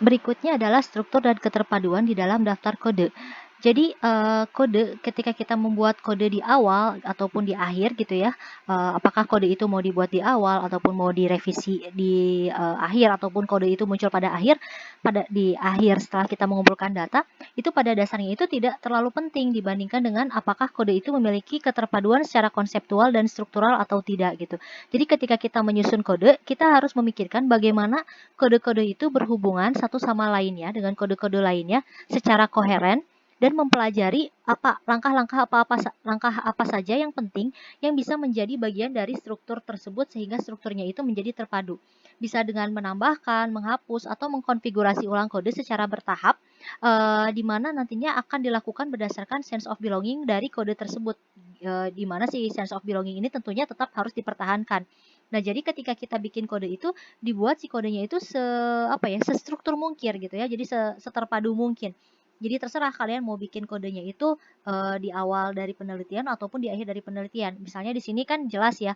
Berikutnya adalah struktur dan keterpaduan di dalam daftar kode. Jadi kode ketika kita membuat kode di awal ataupun di akhir gitu ya, apakah kode itu mau dibuat di awal ataupun mau direvisi di akhir ataupun kode itu muncul pada di akhir setelah kita mengumpulkan data, itu pada dasarnya itu tidak terlalu penting dibandingkan dengan apakah kode itu memiliki keterpaduan secara konseptual dan struktural atau tidak gitu. Jadi ketika kita menyusun kode, kita harus memikirkan bagaimana kode-kode itu berhubungan satu sama lainnya dengan kode-kode lainnya secara koheren dan mempelajari langkah apa saja yang penting yang bisa menjadi bagian dari struktur tersebut sehingga strukturnya itu menjadi terpadu. Bisa dengan menambahkan, menghapus, atau mengkonfigurasi ulang kode secara bertahap, di mana nantinya akan dilakukan berdasarkan sense of belonging dari kode tersebut. Di mana si sense of belonging ini tentunya tetap harus dipertahankan. Nah, jadi ketika kita bikin kode itu, dibuat si kodenya itu sestruktur mungkin gitu ya. Jadi seterpadu mungkin. Jadi terserah kalian mau bikin kodenya itu di awal dari penelitian ataupun di akhir dari penelitian. Misalnya di sini kan jelas ya,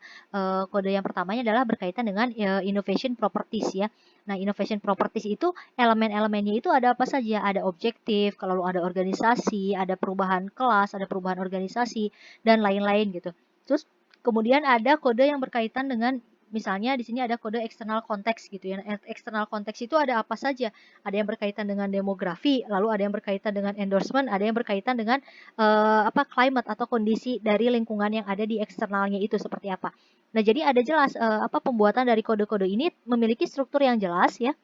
kode yang pertamanya adalah berkaitan dengan innovation properties ya. Nah, innovation properties itu elemen-elemennya itu ada apa saja? Ada objektif, kalau ada organisasi, ada perubahan kelas, ada perubahan organisasi dan lain-lain gitu. Terus kemudian ada kode yang berkaitan dengan misalnya di sini ada kode eksternal konteks gitu ya. Eksternal konteks itu ada apa saja? Ada yang berkaitan dengan demografi, lalu ada yang berkaitan dengan endorsement, ada yang berkaitan dengan climate atau kondisi dari lingkungan yang ada di eksternalnya itu seperti apa. Nah, jadi ada jelas pembuatan dari kode-kode ini memiliki struktur yang jelas ya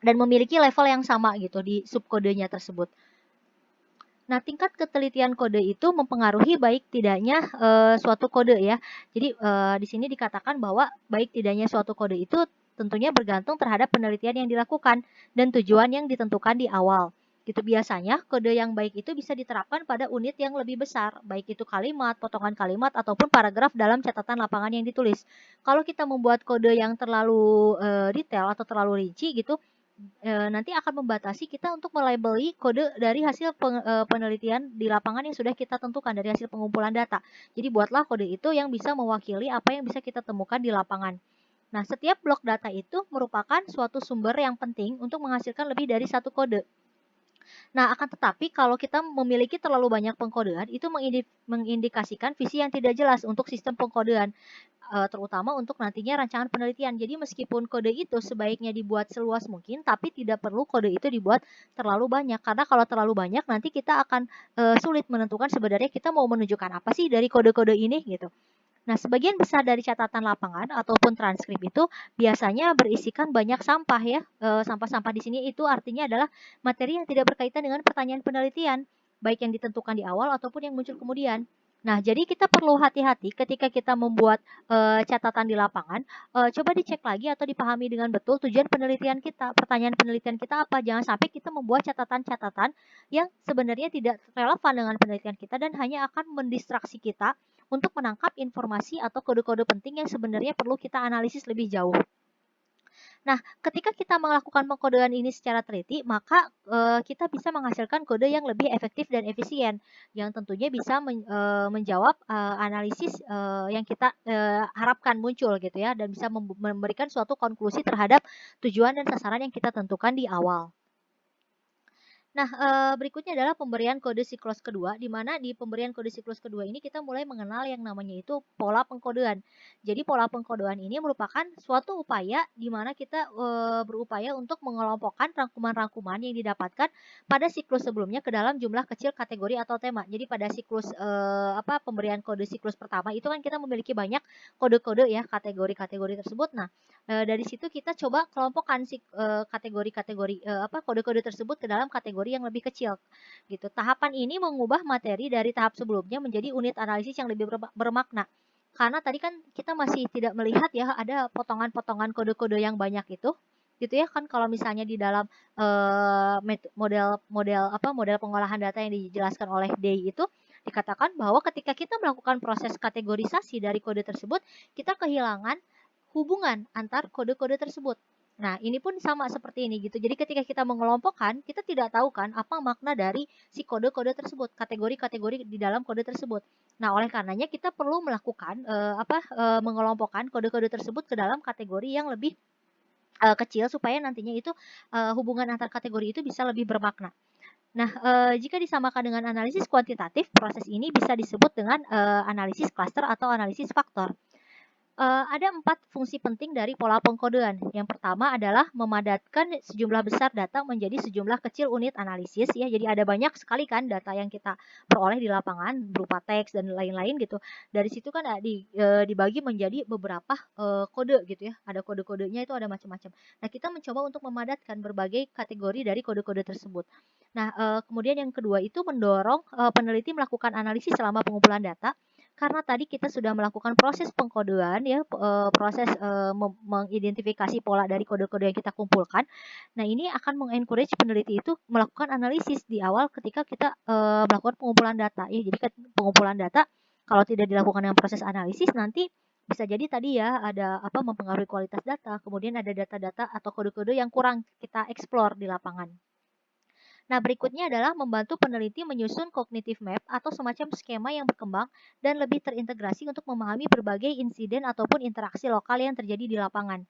dan memiliki level yang sama gitu di subkodenya tersebut. Nah, tingkat ketelitian kode itu mempengaruhi baik tidaknya suatu kode ya. Jadi di sini dikatakan bahwa baik tidaknya suatu kode itu tentunya bergantung terhadap penelitian yang dilakukan dan tujuan yang ditentukan di awal. Gitu biasanya kode yang baik itu bisa diterapkan pada unit yang lebih besar, baik itu kalimat, potongan kalimat ataupun paragraf dalam catatan lapangan yang ditulis. Kalau kita membuat kode yang terlalu detail atau terlalu rinci gitu, nanti akan membatasi kita untuk melabeli kode dari hasil penelitian di lapangan yang sudah kita tentukan dari hasil pengumpulan data. Jadi buatlah kode itu yang bisa mewakili apa yang bisa kita temukan di lapangan. Nah, setiap blok data itu merupakan suatu sumber yang penting untuk menghasilkan lebih dari satu kode. Nah, akan tetapi kalau kita memiliki terlalu banyak pengkodean, itu mengindikasikan visi yang tidak jelas untuk sistem pengkodean, terutama untuk nantinya rancangan penelitian. Jadi meskipun kode itu sebaiknya dibuat seluas mungkin, tapi tidak perlu kode itu dibuat terlalu banyak. Karena kalau terlalu banyak, nanti kita akan sulit menentukan sebenarnya kita mau menunjukkan apa sih dari kode-kode ini gitu. Nah, sebagian besar dari catatan lapangan ataupun transkrip itu biasanya berisikan banyak sampah ya. Sampah-sampah di sini itu artinya adalah materi yang tidak berkaitan dengan pertanyaan penelitian, baik yang ditentukan di awal ataupun yang muncul kemudian. Nah, jadi kita perlu hati-hati ketika kita membuat catatan di lapangan. Coba dicek lagi atau dipahami dengan betul tujuan penelitian kita, pertanyaan penelitian kita apa. Jangan sampai kita membuat catatan-catatan yang sebenarnya tidak relevan dengan penelitian kita dan hanya akan mendistraksi kita untuk menangkap informasi atau kode-kode penting yang sebenarnya perlu kita analisis lebih jauh. Nah, ketika kita melakukan pengkodean ini secara teliti, maka kita bisa menghasilkan kode yang lebih efektif dan efisien, yang tentunya bisa menjawab analisis yang kita harapkan muncul gitu ya, dan bisa memberikan suatu konklusi terhadap tujuan dan sasaran yang kita tentukan di awal. Nah, berikutnya adalah pemberian kode siklus kedua, di mana di pemberian kode siklus kedua ini kita mulai mengenal yang namanya itu pola pengkodean. Jadi pola pengkodean ini merupakan suatu upaya di mana kita berupaya untuk mengelompokkan rangkuman-rangkuman yang didapatkan pada siklus sebelumnya ke dalam jumlah kecil kategori atau tema. Jadi pada siklus pemberian kode siklus pertama itu kan kita memiliki banyak kode-kode ya kategori-kategori tersebut. Nah, dari situ kita coba kelompokkan kategori-kategori kode-kode tersebut ke dalam kategori yang lebih kecil gitu. Tahapan ini mengubah materi dari tahap sebelumnya menjadi unit analisis yang lebih bermakna. Karena tadi kan kita masih tidak melihat ya ada potongan-potongan kode-kode yang banyak itu gitu ya kan. Kalau misalnya di dalam model pengolahan data yang dijelaskan oleh Day itu dikatakan bahwa ketika kita melakukan proses kategorisasi dari kode tersebut, kita kehilangan hubungan antar kode-kode tersebut. Nah, ini pun sama seperti ini gitu. Jadi ketika kita mengelompokkan, kita tidak tahu kan apa makna dari si kode-kode tersebut, kategori-kategori di dalam kode tersebut. Nah, oleh karenanya kita perlu melakukan mengelompokkan kode-kode tersebut ke dalam kategori yang lebih kecil supaya nantinya itu hubungan antar kategori itu bisa lebih bermakna. Nah, jika disamakan dengan analisis kuantitatif, proses ini bisa disebut dengan analisis klaster atau analisis faktor. Ada 4 fungsi penting dari pola pengkodean. Yang pertama adalah memadatkan sejumlah besar data menjadi sejumlah kecil unit analisis ya. Jadi ada banyak sekali kan data yang kita peroleh di lapangan berupa teks dan lain-lain gitu. Dari situ kan dibagi menjadi beberapa kode gitu ya. Ada kode-kodenya itu ada macam-macam. Nah, kita mencoba untuk memadatkan berbagai kategori dari kode-kode tersebut. Nah, kemudian yang kedua itu mendorong peneliti melakukan analisis selama pengumpulan data karena tadi kita sudah melakukan proses pengkodean ya, proses mengidentifikasi pola dari kode-kode yang kita kumpulkan. Nah, ini akan mengencourage peneliti itu melakukan analisis di awal ketika kita melakukan pengumpulan data ya. Jadi pengumpulan data kalau tidak dilakukan dengan proses analisis nanti bisa jadi tadi ya ada mempengaruhi kualitas data, kemudian ada data-data atau kode-kode yang kurang kita explore di lapangan. Nah, berikutnya adalah membantu peneliti menyusun cognitive map atau semacam skema yang berkembang dan lebih terintegrasi untuk memahami berbagai insiden ataupun interaksi lokal yang terjadi di lapangan.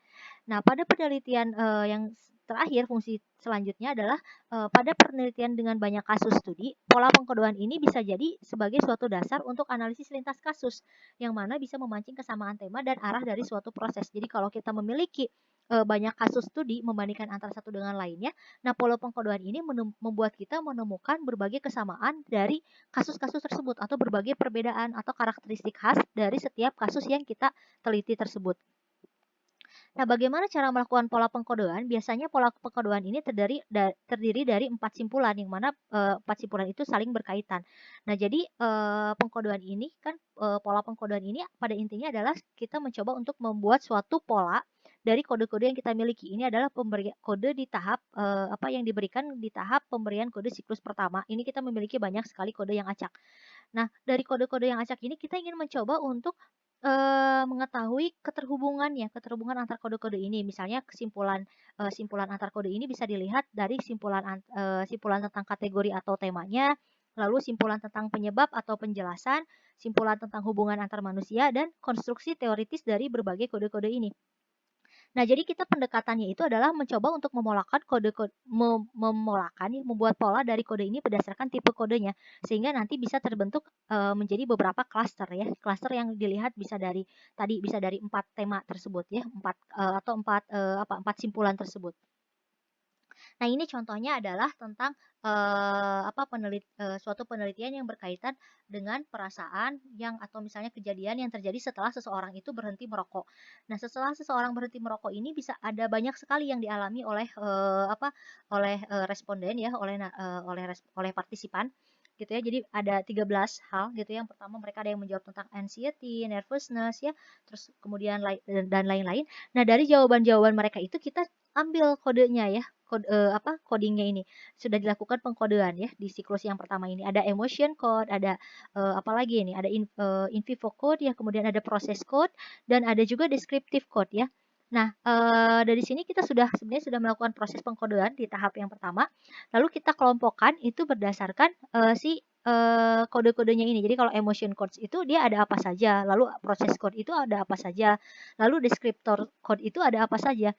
Nah, pada penelitian yang terakhir, fungsi selanjutnya adalah pada penelitian dengan banyak kasus studi, pola pengkodean ini bisa jadi sebagai suatu dasar untuk analisis lintas kasus, yang mana bisa memancing kesamaan tema dan arah dari suatu proses. Jadi kalau kita memiliki banyak kasus studi membandingkan antara satu dengan lainnya, nah pola pengkodean ini membuat kita menemukan berbagai kesamaan dari kasus-kasus tersebut atau berbagai perbedaan atau karakteristik khas dari setiap kasus yang kita teliti tersebut. Nah, bagaimana cara melakukan pola pengkodean? Biasanya pola pengkodean ini terdiri dari 4 simpulan, yang mana 4 simpulan itu saling berkaitan. Nah, jadi pengkodean ini kan pola pengkodean ini pada intinya adalah kita mencoba untuk membuat suatu pola dari kode-kode yang kita miliki. Ini adalah pemberian kode di tahap yang diberikan di tahap pemberian kode siklus pertama. Ini kita memiliki banyak sekali kode yang acak. Nah, dari kode-kode yang acak ini kita ingin mencoba untuk mengetahui keterhubungan antar kode-kode ini. Misalnya simpulan antar kode ini bisa dilihat dari simpulan tentang kategori atau temanya, lalu simpulan tentang penyebab atau penjelasan, simpulan tentang hubungan antar manusia, dan konstruksi teoritis dari berbagai kode-kode ini. Nah, jadi kita pendekatannya itu adalah mencoba untuk memolakan membuat pola dari kode ini berdasarkan tipe kodenya, sehingga nanti bisa terbentuk menjadi beberapa klaster ya. Klaster yang dilihat bisa dari 4 tema tersebut ya, 4 simpulan tersebut. Nah, ini contohnya adalah tentang suatu penelitian yang berkaitan dengan perasaan atau misalnya kejadian yang terjadi setelah seseorang itu berhenti merokok. Nah, setelah seseorang berhenti merokok ini bisa ada banyak sekali yang dialami oleh responden ya, oleh partisipan gitu ya. Jadi ada 13 hal gitu ya. Yang pertama mereka ada yang menjawab tentang anxiety, nervousness ya, terus kemudian dan lain-lain. Nah, dari jawaban-jawaban mereka itu kita ambil kodenya ya, codingnya ini sudah dilakukan pengkodean ya di siklus yang pertama ini. Ada emotion code, ada apalagi ini, ada in vivo code ya, kemudian ada process code, dan ada juga descriptive code ya. Nah, dari sini kita sebenarnya sudah melakukan proses pengkodean di tahap yang pertama. Lalu kita kelompokkan itu berdasarkan kode-kodenya ini. Jadi kalau emotion codes itu dia ada apa saja, lalu process code itu ada apa saja, lalu descriptor code itu ada apa saja.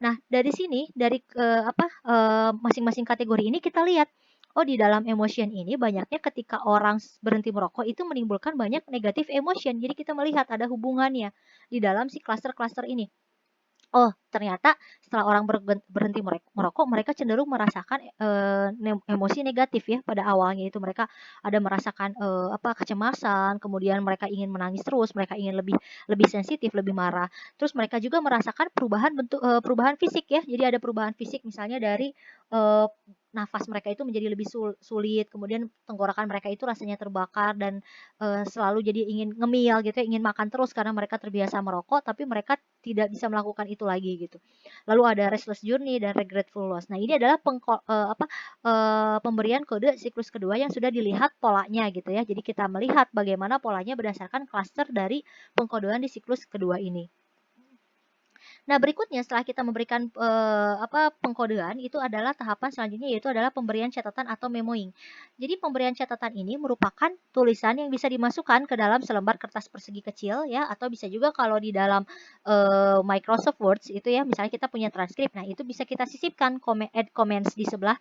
Nah, dari sini dari masing-masing kategori ini kita lihat, oh di dalam emotion ini banyaknya ketika orang berhenti merokok itu menimbulkan banyak negatif emotion. Jadi kita melihat ada hubungannya di dalam si klaster-klaster ini. Oh, ternyata setelah orang berhenti merokok, mereka cenderung merasakan emosi negatif ya pada awalnya itu mereka ada merasakan kecemasan, kemudian mereka ingin menangis terus, mereka ingin lebih sensitif, lebih marah. Terus mereka juga merasakan perubahan fisik ya. Jadi ada perubahan fisik misalnya dari nafas mereka itu menjadi lebih sulit, kemudian tenggorokan mereka itu rasanya terbakar dan selalu jadi ingin ngemil gitu ya, ingin makan terus karena mereka terbiasa merokok tapi mereka tidak bisa melakukan itu lagi gitu. Lalu ada restless journey dan regretful loss. Nah, ini adalah pemberian kode siklus kedua yang sudah dilihat polanya gitu ya. Jadi kita melihat bagaimana polanya berdasarkan klaster dari pengkodean di siklus kedua ini. Nah, berikutnya setelah kita memberikan, pengkodean, itu adalah tahapan selanjutnya, yaitu adalah pemberian catatan atau memoing. Jadi pemberian catatan ini merupakan tulisan yang bisa dimasukkan ke dalam selembar kertas persegi kecil ya, atau bisa juga kalau di dalam, Microsoft Word itu ya, misalnya kita punya transkrip, nah itu bisa kita sisipkan add comments di sebelah,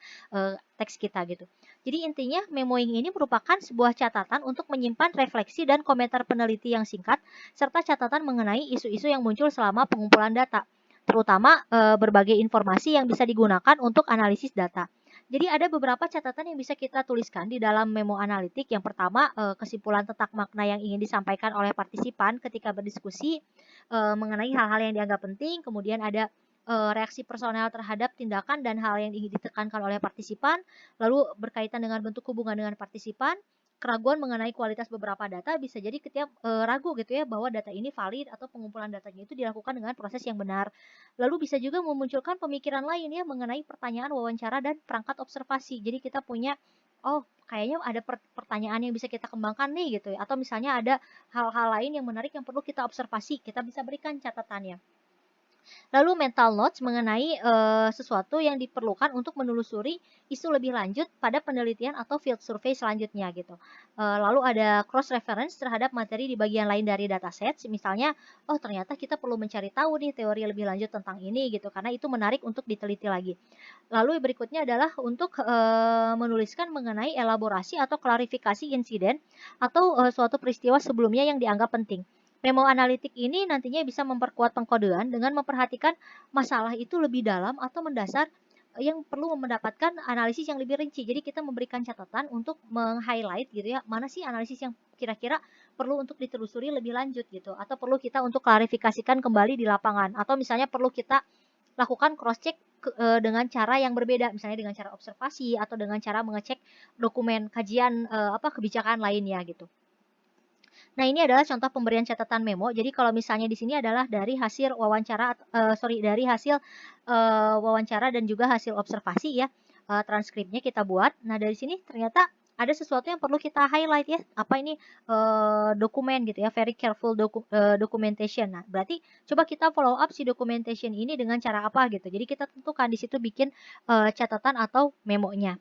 teks kita gitu. Jadi intinya memoing ini merupakan sebuah catatan untuk menyimpan refleksi dan komentar peneliti yang singkat, serta catatan mengenai isu-isu yang muncul selama pengumpulan data, terutama berbagai informasi yang bisa digunakan untuk analisis data. Jadi ada beberapa catatan yang bisa kita tuliskan di dalam memo analitik. Yang pertama, kesimpulan tentang makna yang ingin disampaikan oleh partisipan ketika berdiskusi mengenai hal-hal yang dianggap penting. Kemudian ada reaksi personal terhadap tindakan dan hal yang ingin ditekankan oleh partisipan. Lalu berkaitan dengan bentuk hubungan dengan partisipan, keraguan mengenai kualitas beberapa data, bisa jadi ketika ragu gitu ya bahwa data ini valid atau pengumpulan datanya itu dilakukan dengan proses yang benar. Lalu bisa juga memunculkan pemikiran lain ya mengenai pertanyaan wawancara dan perangkat observasi. Jadi kita punya, oh kayaknya ada pertanyaan yang bisa kita kembangkan nih gitu ya, atau misalnya ada hal-hal lain yang menarik yang perlu kita observasi, kita bisa berikan catatannya. Lalu mental notes mengenai sesuatu yang diperlukan untuk menelusuri isu lebih lanjut pada penelitian atau field survey selanjutnya gitu. Lalu ada cross reference terhadap materi di bagian lain dari dataset, misalnya, oh ternyata kita perlu mencari tahu nih teori lebih lanjut tentang ini gitu, karena itu menarik untuk diteliti lagi. Lalu berikutnya adalah untuk menuliskan mengenai elaborasi atau klarifikasi insiden atau suatu peristiwa sebelumnya yang dianggap penting. Memo analitik ini nantinya bisa memperkuat pengkodean dengan memperhatikan masalah itu lebih dalam atau mendasar yang perlu mendapatkan analisis yang lebih rinci. Jadi kita memberikan catatan untuk meng-highlight gitu ya, mana sih analisis yang kira-kira perlu untuk ditelusuri lebih lanjut gitu, atau perlu kita untuk klarifikasikan kembali di lapangan, atau misalnya perlu kita lakukan cross check dengan cara yang berbeda, misalnya dengan cara observasi atau dengan cara mengecek dokumen kajian kebijakan lainnya gitu. Nah, ini adalah contoh pemberian catatan memo. Jadi kalau misalnya di sini adalah dari hasil wawancara, dari hasil wawancara dan juga hasil observasi ya, transkripnya kita buat. Nah, dari sini ternyata ada sesuatu yang perlu kita highlight ya, apa ini dokumen gitu ya, very careful documentation. Nah, berarti coba kita follow up si documentation ini dengan cara apa gitu. Jadi kita tentukan di situ bikin catatan atau memonya.